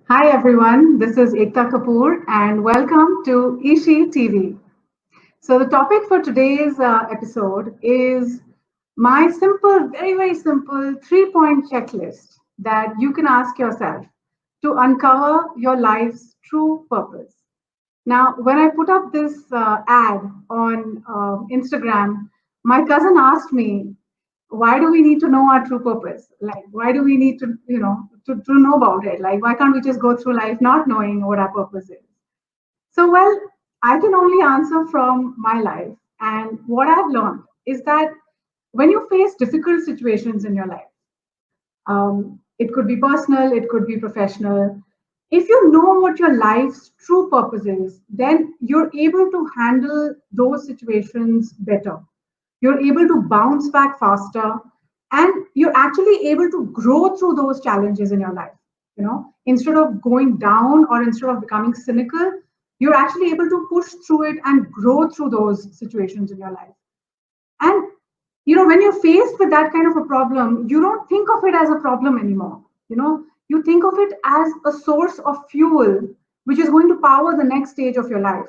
Hi everyone, this is Ekta Kapoor and welcome to Ishi TV. So the topic for today's episode is my simple, very simple 3-point checklist that you can ask yourself to uncover your life's true purpose. Now, when I put up this ad on Instagram, my cousin asked me, why do we need to know our true purpose? Like, why do we need to, to know about it? Like, why can't we just go through life not knowing what our purpose is? So, well, I can only answer from my life. And what I've learned is that when you face difficult situations in your life, it could be personal, it could be professional. If you know what your life's true purpose is, then you're able to handle those situations better. You're able to bounce back faster, and you're actually able to grow through those challenges in your life. Instead of going down or instead of becoming cynical, you're actually able to push through it and grow through those situations in your life. And when you're faced with that kind of a problem, you don't think of it as a problem anymore. You think of it as a source of fuel which is going to power the next stage of your life.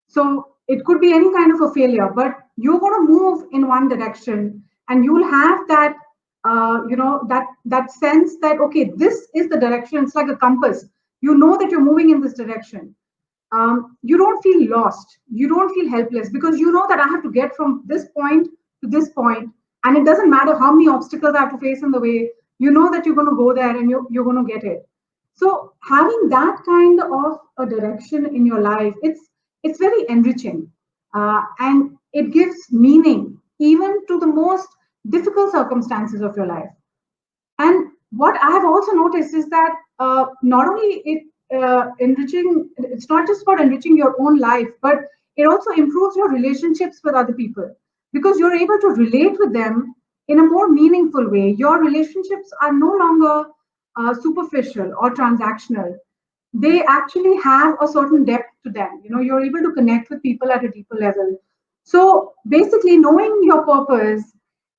So it could be any kind of a failure, but you're going to move in one direction, and you'll have that that sense that, okay, this is the direction. It's like a compass. You know that you're moving in this direction. You don't feel lost, you don't feel helpless, because you know that I have to get from this point to this point, and it doesn't matter how many obstacles I have to face in the way. You know that you're going to go there and you're going to get it. So having that kind of a direction in your life, it's very enriching, and it gives meaning even to the most difficult circumstances of your life. And what I have also noticed is that not only it enriching, it's not just about enriching your own life, but it also improves your relationships with other people, because you're able to relate with them in a more meaningful way. Your relationships are no longer superficial or transactional. They actually have a certain depth to them. You're able to connect with people at a deeper level. So basically, knowing your purpose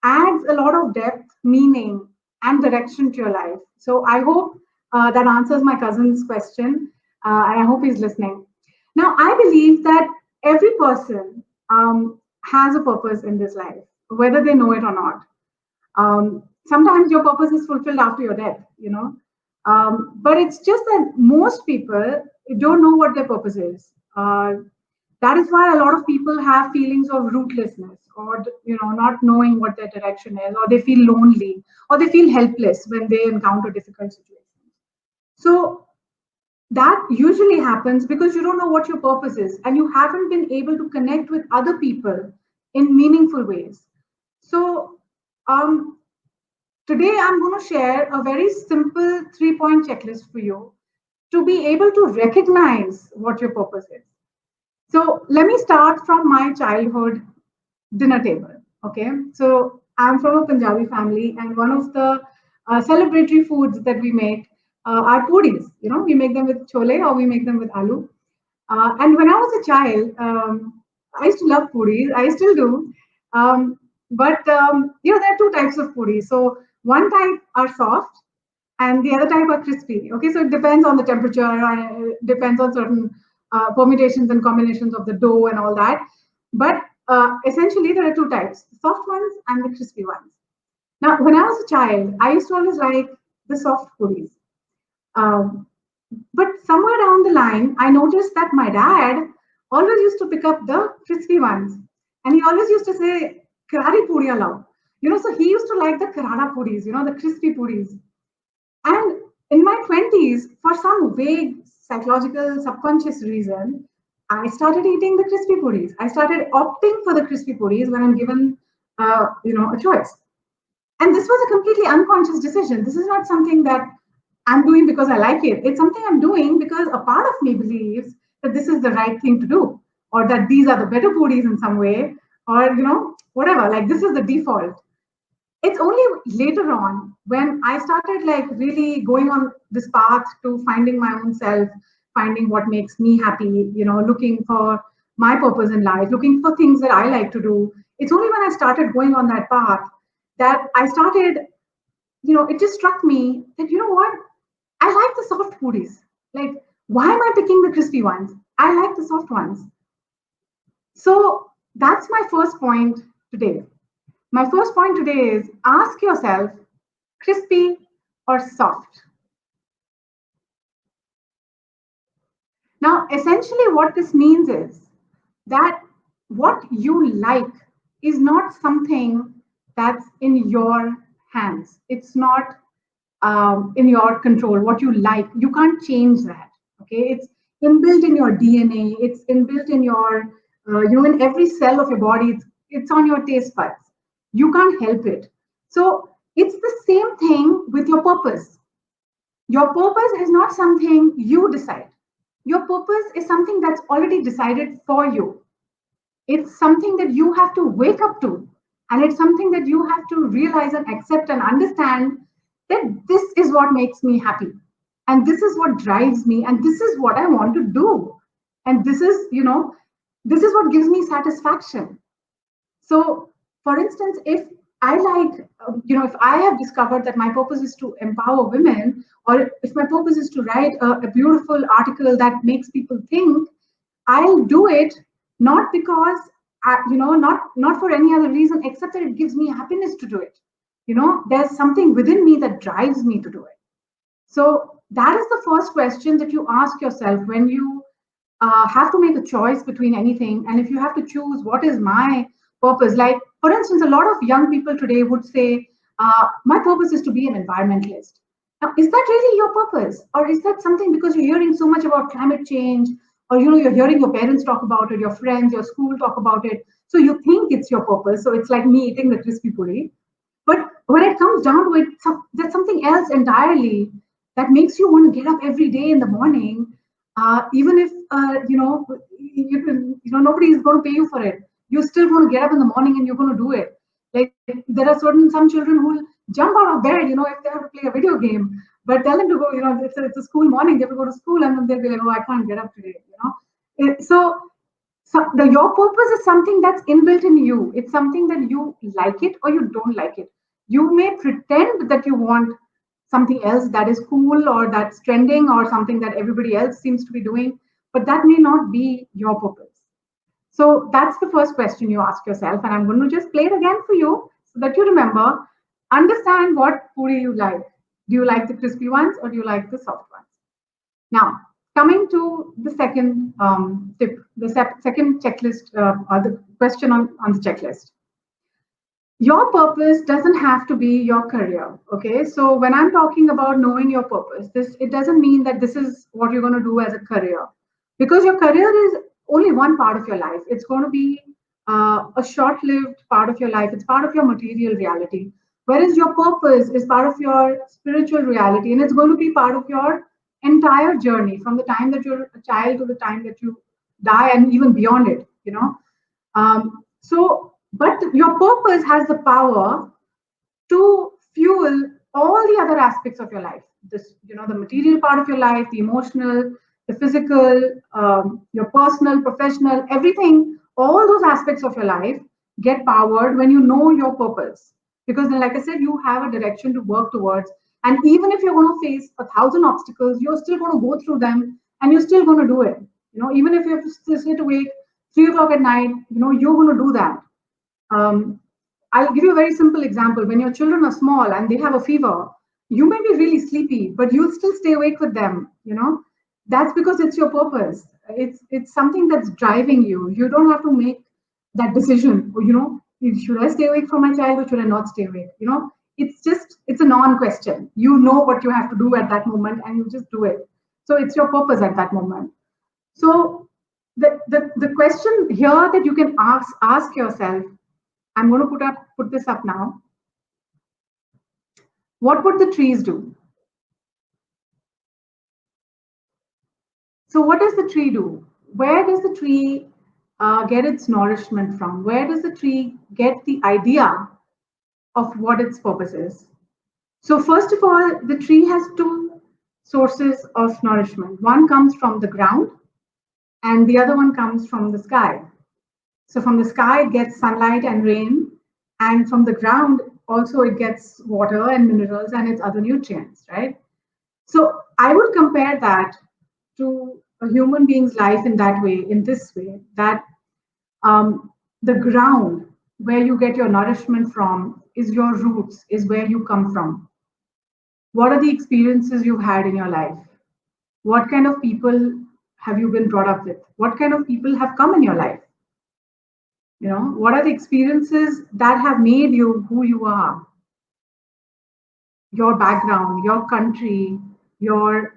adds a lot of depth, meaning, and direction to your life. So I hope that answers my cousin's question, and I hope he's listening. Now, I believe that every person has a purpose in this life, whether they know it or not. Sometimes your purpose is fulfilled after your death. But it's just that most people don't know what their purpose is. That is why a lot of people have feelings of rootlessness, or not knowing what their direction is, or they feel lonely, or they feel helpless when they encounter difficult situations. So that usually happens because you don't know what your purpose is, and you haven't been able to connect with other people in meaningful ways. So um, today I'm going to share a very simple 3-point checklist for you to be able to recognize what your purpose is. So let me start from my childhood dinner table. Okay, so I'm from a Punjabi family, and one of the celebratory foods that we make are puris. We make them with chole, or we make them with aloo. And when I was a child, I used to love puris. I still do. But there are two types of puris. So one type are soft, and the other type are crispy. Okay, so it depends on the temperature, and it depends on certain permutations and combinations of the dough and all that. But essentially, there are two types: the soft ones and the crispy ones. Now, when I was a child, I used to always like the soft puris. Um, but somewhere down the line, I noticed that my dad always used to pick up the crispy ones, and he always used to say, "Karari puri lao." So he used to like the karara puris, the crispy puris. And in my 20s, for some vague psychological subconscious reason, I started eating the crispy puris. I started opting for the crispy puris when I'm given, a choice. And this was a completely unconscious decision. This is not something that I'm doing because I like it. It's something I'm doing because a part of me believes that this is the right thing to do, or that these are the better puris in some way, or whatever. Like, this is the default. It's only later on when I started like really going on this path to finding my own self, finding what makes me happy, looking for my purpose in life, looking for things that I like to do. It's only when I started going on that path that I started, it just struck me that, you know what? I like the soft puris. Like, why am I picking the crispy ones? I like the soft ones. So that's my first point today. My first point today is ask yourself, crispy or soft? Now, essentially, what this means is that what you like is not something that's in your hands. It's not in your control. What you like, you can't change that. Okay, it's inbuilt in your DNA. It's inbuilt in your, in every cell of your body. It's on your taste buds. You can't help it. So it's the same thing with your purpose. Your purpose is not something you decide. Your purpose is something that's already decided for you. It's something that you have to wake up to. And it's something that you have to realize and accept and understand that this is what makes me happy. And this is what drives me. And this is what I want to do. And this is what gives me satisfaction. So, for instance, if I like, if I have discovered that my purpose is to empower women, or if my purpose is to write a beautiful article that makes people think, I'll do it not because, not for any other reason except that it gives me happiness to do it. There's something within me that drives me to do it. So that is the first question that you ask yourself when you have to make a choice between anything. And if you have to choose what is my purpose, like for instance, a lot of young people today would say, my purpose is to be an environmentalist. Now, is that really your purpose? Or is that something because you're hearing so much about climate change, or you're hearing your parents talk about it, your friends, your school talk about it. So you think it's your purpose. So it's like me eating the crispy puri. But when it comes down to it, there's something else entirely that makes you want to get up every day in the morning, even if nobody is going to pay you for it. You're still going to get up in the morning and you're going to do it. Like there are some children who will jump out of bed, if they have to play a video game. But tell them to go, it's a school morning, they have to go to school, and then they'll be like, oh, I can't get up today. Your purpose is something that's inbuilt in you. It's something that you like it or you don't like it. You may pretend that you want something else that is cool or that's trending or something that everybody else seems to be doing, but that may not be your purpose. So that's the first question you ask yourself. And I'm going to just play it again for you so that you remember. Understand what puri you like. Do you like the crispy ones or do you like the soft ones? Now, coming to the second tip, the second checklist, or the question on the checklist. Your purpose doesn't have to be your career. Okay. So when I'm talking about knowing your purpose, it doesn't mean that this is what you're going to do as a career, because your career is only one part of your life. It's going to be a short-lived part of your life. It's part of your material reality. Whereas your purpose is part of your spiritual reality, and it's going to be part of your entire journey from the time that you're a child to the time that you die, and even beyond it. But your purpose has the power to fuel all the other aspects of your life. The material part of your life, the emotional, the physical, your personal, professional, everything, all those aspects of your life get powered when you know your purpose. Because then, like I said, you have a direction to work towards. And even if you're going to face 1,000 obstacles, you're still going to go through them and you're still going to do it. Even if you have to sit awake 3 o'clock at night, you're going to do that. I'll give you a very simple example. When your children are small and they have a fever, you may be really sleepy, but you'll still stay awake with them. That's because it's your purpose. It's something that's driving you. You don't have to make that decision. Should I stay awake for my child or should I not stay awake? It's a non-question. You know what you have to do at that moment and you just do it. So it's your purpose at that moment. So the question here that you can ask yourself, I'm going to put this up now. What would the trees do? So what does the tree do? Where does the tree get its nourishment from? Where does the tree get the idea of what its purpose is? So first of all, the tree has two sources of nourishment. One comes from the ground and the other one comes from the sky. So from the sky, it gets sunlight and rain, and from the ground, also it gets water and minerals and its other nutrients, right? So I would compare that to a human being's life in that way, in this way, that the ground where you get your nourishment from is your roots, is where you come from. What are the experiences you've had in your life? What kind of people have you been brought up with? What kind of people have come in your life? What are the experiences that have made you who you are? Your background, your country, your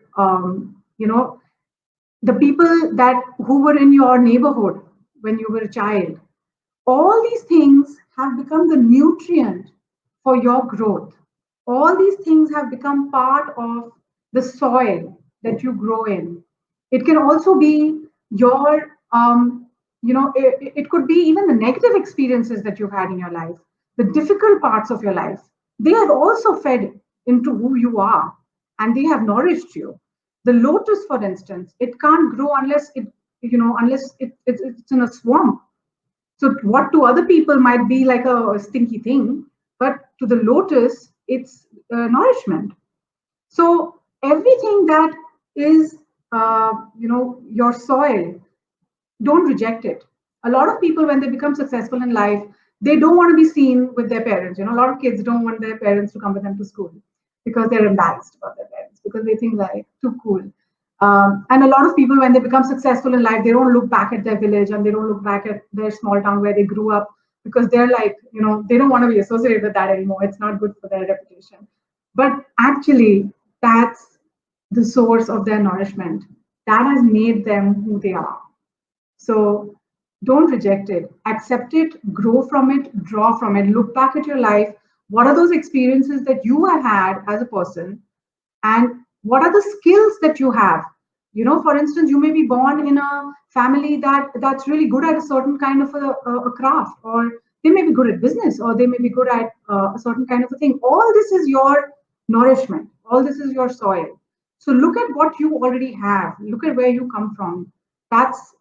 the people that who were in your neighborhood when you were a child. All these things have become the nutrient for your growth. All these things have become part of the soil that you grow in. It can also be your it could be even the negative experiences that you've had in your life, the difficult parts of your life. They have also fed into who you are, and they have nourished you. The lotus, for instance, it can't grow unless it's in a swamp. So what to other people might be like a stinky thing, but to the lotus, it's nourishment. So everything that is, your soil, don't reject it. A lot of people, when they become successful in life, they don't want to be seen with their parents. A lot of kids don't want their parents to come with them to school because they're embarrassed about their parents, because they think like too cool. And a lot of people, when they become successful in life, they don't look back at their village and they don't look back at their small town where they grew up, because they're like, they don't want to be associated with that anymore. It's not good for their reputation. But actually, that's the source of their nourishment. That has made them who they are. So don't reject it, accept it, grow from it, draw from it, look back at your life. What are those experiences that you have had as a person? And what are the skills that you have? For instance, you may be born in a family that's really good at a certain kind of a craft, or they may be good at business, or they may be good at a certain kind of a thing. All this is your nourishment. All this is your soil. So look at what you already have. Look at where you come from. That's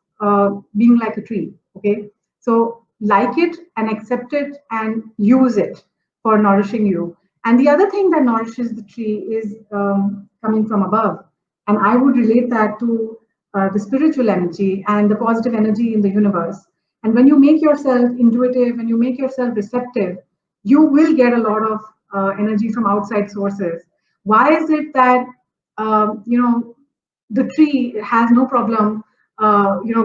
being like a tree. Okay. So like it and accept it and use it for nourishing you. And the other thing that nourishes the tree is coming from above. And I would relate that to the spiritual energy and the positive energy in the universe. And when you make yourself intuitive and you make yourself receptive, you will get a lot of energy from outside sources. Why is it that the tree has no problem,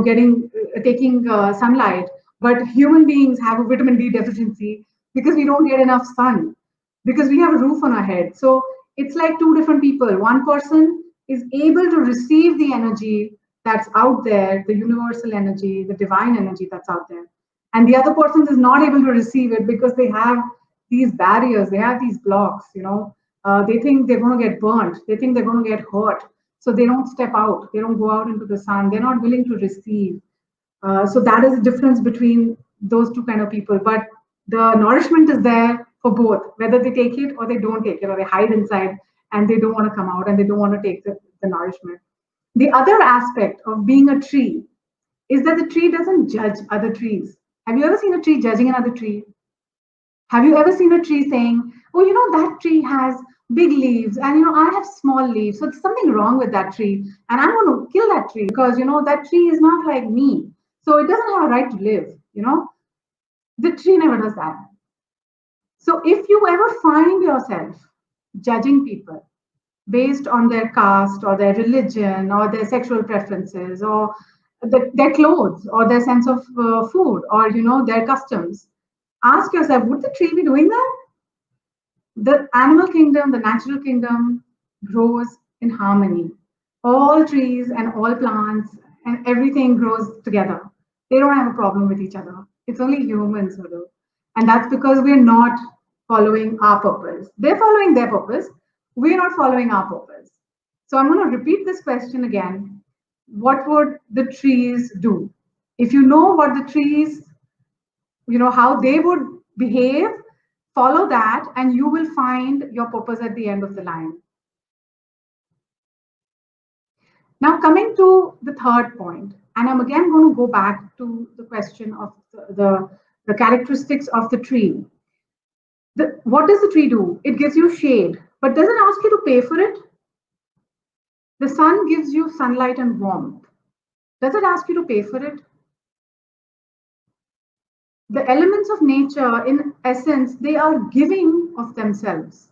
getting taking sunlight, but human beings have a vitamin D deficiency because we don't get enough sun, because we have a roof on our head. So it's like two different people. One person is able to receive the energy that's out there, the universal energy, the divine energy that's out there. And the other person is not able to receive it because they have these barriers, they have these blocks, they think they're going to get burnt, they think they're going to get hurt. So they don't step out, they don't go out into the sun, they're not willing to receive. So that is the difference between those two kind of people. But the nourishment is there for both, whether they take it or they don't take it, or they hide inside and they don't want to come out and they don't want to take the nourishment. The other aspect of being a tree is that the tree doesn't judge other trees. Have you ever seen a tree judging another tree? Have you ever seen a tree saying, oh, that tree has big leaves and, I have small leaves. So there's something wrong with that tree. And I'm going to kill that tree because, that tree is not like me. So it doesn't have a right to live. The tree never does that. So if you ever find yourself judging people based on their caste or their religion or their sexual preferences or their clothes or their sense of food or their customs, ask yourself, would the tree be doing that? The animal kingdom, the natural kingdom grows in harmony. All trees and all plants and everything grows together. They don't have a problem with each other. It's only humans who do. And that's because we're not following our purpose. They're following their purpose. We're not following our purpose. So I'm going to repeat this question again. What would the trees do? If you know what the trees, how they would behave, follow that and you will find your purpose at the end of the line. Now coming to the third point, And I'm again going to go back to the question of the characteristics of the tree. What does the tree do? It gives you shade, but does it ask you to pay for it? The sun gives you sunlight and warmth. Does it ask you to pay for it? The elements of nature, in essence, they are giving of themselves.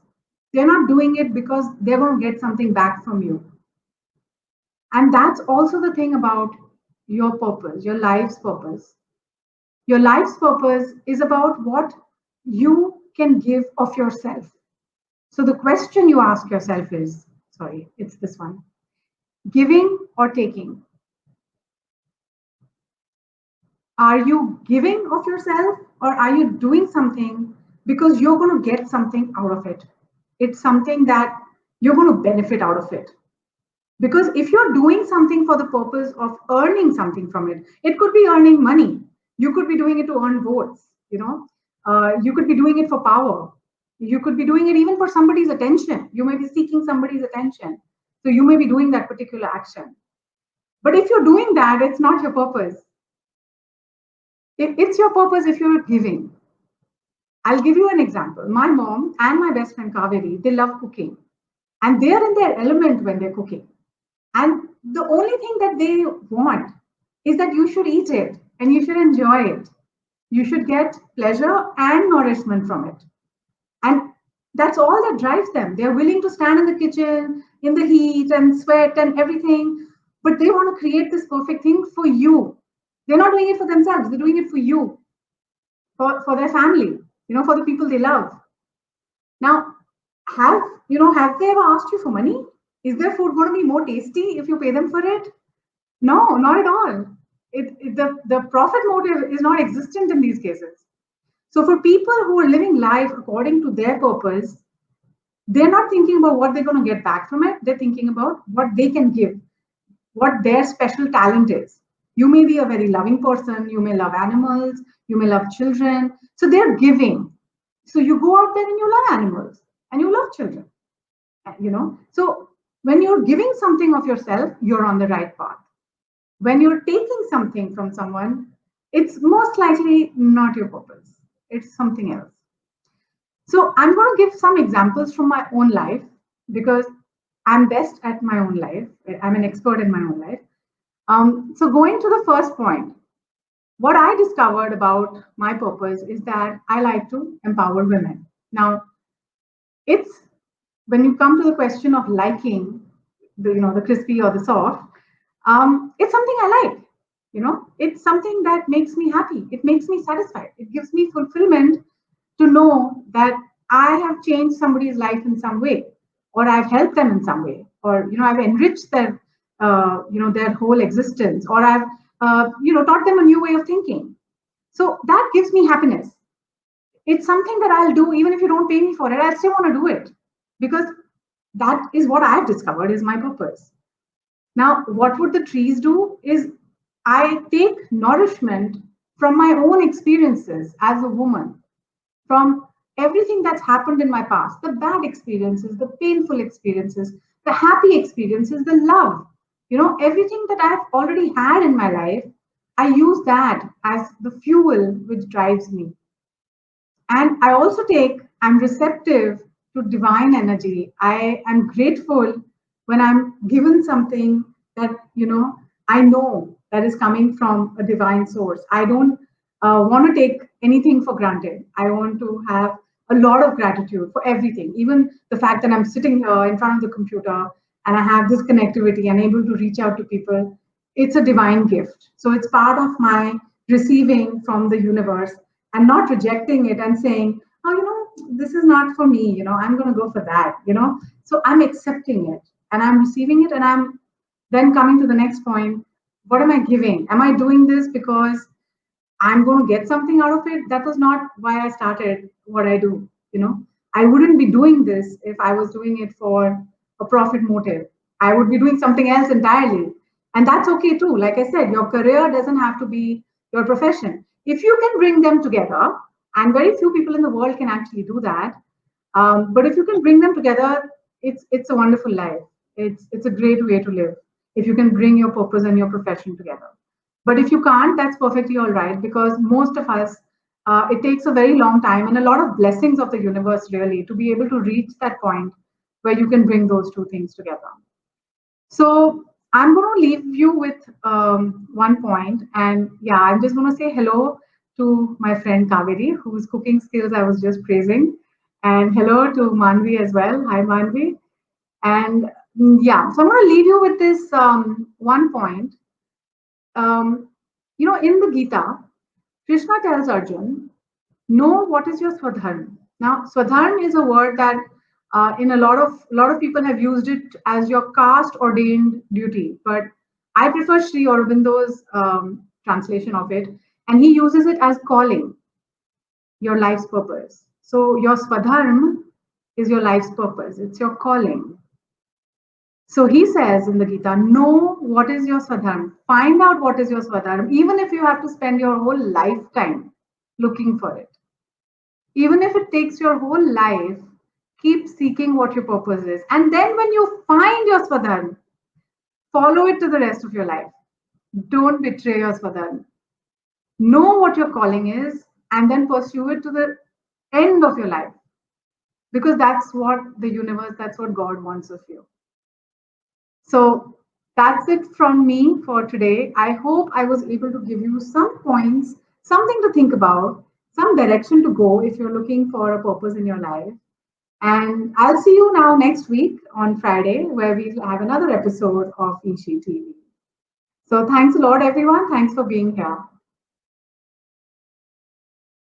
They're not doing it because they're going to get something back from you. And that's also the thing about your purpose, your life's purpose. Your life's purpose is about what you can give of yourself. So the question you ask yourself is, sorry, it's this one: giving or taking? Are you giving of yourself, or are you doing something because you're going to get something out of it? It's something that you're going to benefit out of it. Because if you're doing something for the purpose of earning something from it, it could be earning money. You could be doing it to earn votes, you could be doing it for power. You could be doing it even for somebody's attention. You may be seeking somebody's attention. So you may be doing that particular action. But if you're doing that, it's not your purpose. It's your purpose if you're giving. I'll give you an example. My mom and my best friend Kaveri, they love cooking. And they're in their element when they're cooking. And the only thing that they want is that you should eat it and you should enjoy it. You should get pleasure and nourishment from it. And that's all that drives them. They're willing to stand in the kitchen in the heat and sweat and everything, but they want to create this perfect thing for you. They're not doing it for themselves, they're doing it for you, for their family, for the people they love. Now, have they ever asked you for money? Is their food going to be more tasty if you pay them for it? No, not at all. The profit motive is not existent in these cases. So for people who are living life according to their purpose, they're not thinking about what they're going to get back from it. They're thinking about what they can give, what their special talent is. You may be a very loving person, you may love animals, you may love children. So they're giving. So you go out there and you love animals and you love children. So when you're giving something of yourself, you're on the right path. When you're taking something from someone, it's most likely not your purpose, it's something else. So I'm going to give some examples from my own life because I'm best at my own life. I'm an expert in my own life. So going to the first point, what I discovered about my purpose is that I like to empower women. Now, it's when you come to the question of liking the crispy or the soft, it's something I like. It's something that makes me happy. It makes me satisfied. It gives me fulfillment to know that I have changed somebody's life in some way, or I've helped them in some way, or I've enriched their whole existence, or I've taught them a new way of thinking. So that gives me happiness. It's something that I'll do even if you don't pay me for it. I still want to do it because that is what I've discovered is my purpose. Now, what would the trees do is I take nourishment from my own experiences as a woman, from everything that's happened in my past, the bad experiences, the painful experiences, the happy experiences, the love, everything that I've already had in my life, I use that as the fuel which drives me. And I also I'm receptive to divine energy. I am grateful when I'm given something that, I know that is coming from a divine source. I don't want to take anything for granted. I want to have a lot of gratitude for everything, even the fact that I'm sitting here in front of the computer and I have this connectivity and able to reach out to people. It's a divine gift. So it's part of my receiving from the universe and not rejecting it and saying, oh, this is not for me, I'm going to go for that, So I'm accepting it and I'm receiving it and I'm then coming to the next point. What am I giving? Am I doing this because I'm going to get something out of it? That was not why I started what I do, I wouldn't be doing this if I was doing it for a profit motive. I would be doing something else entirely. And that's okay too. Like I said, your career doesn't have to be your profession. If you can bring them together, and very few people in the world can actually do that, but if you can bring them together, it's a wonderful life. It's a great way to live if you can bring your purpose and your profession together. But if you can't, that's perfectly all right, because most of us, it takes a very long time and a lot of blessings of the universe really to be able to reach that point where you can bring those two things together. So I'm going to leave you with one point, and yeah, I'm just going to say hello to my friend Kaveri, whose cooking skills I was just praising, and hello to Manvi as well. Hi, Manvi. And yeah, so I'm going to leave you with this one point. Um, in the Gita, Krishna tells Arjun, know what is your swadharma. Now, swadharma is a word that in a lot of people have used it as your caste ordained duty, but I prefer Sri Aurobindo's translation of it, and he uses it as calling, your life's purpose. So your swadharma is your life's purpose. It's your calling. So he says in the Gita, know what is your swadharma. Find out what is your swadharma, even if you have to spend your whole lifetime looking for it. Even if it takes your whole life, keep seeking what your purpose is. And then when you find your swadharma, follow it to the rest of your life. Don't betray your swadharma. Know what your calling is and then pursue it to the end of your life. Because that's what the universe, that's what God wants of you. So that's it from me for today. I hope I was able to give you some points, something to think about, some direction to go if you're looking for a purpose in your life. And I'll see you now next week on Friday, where we'll have another episode of Ishi TV. So thanks a lot, everyone. Thanks for being here.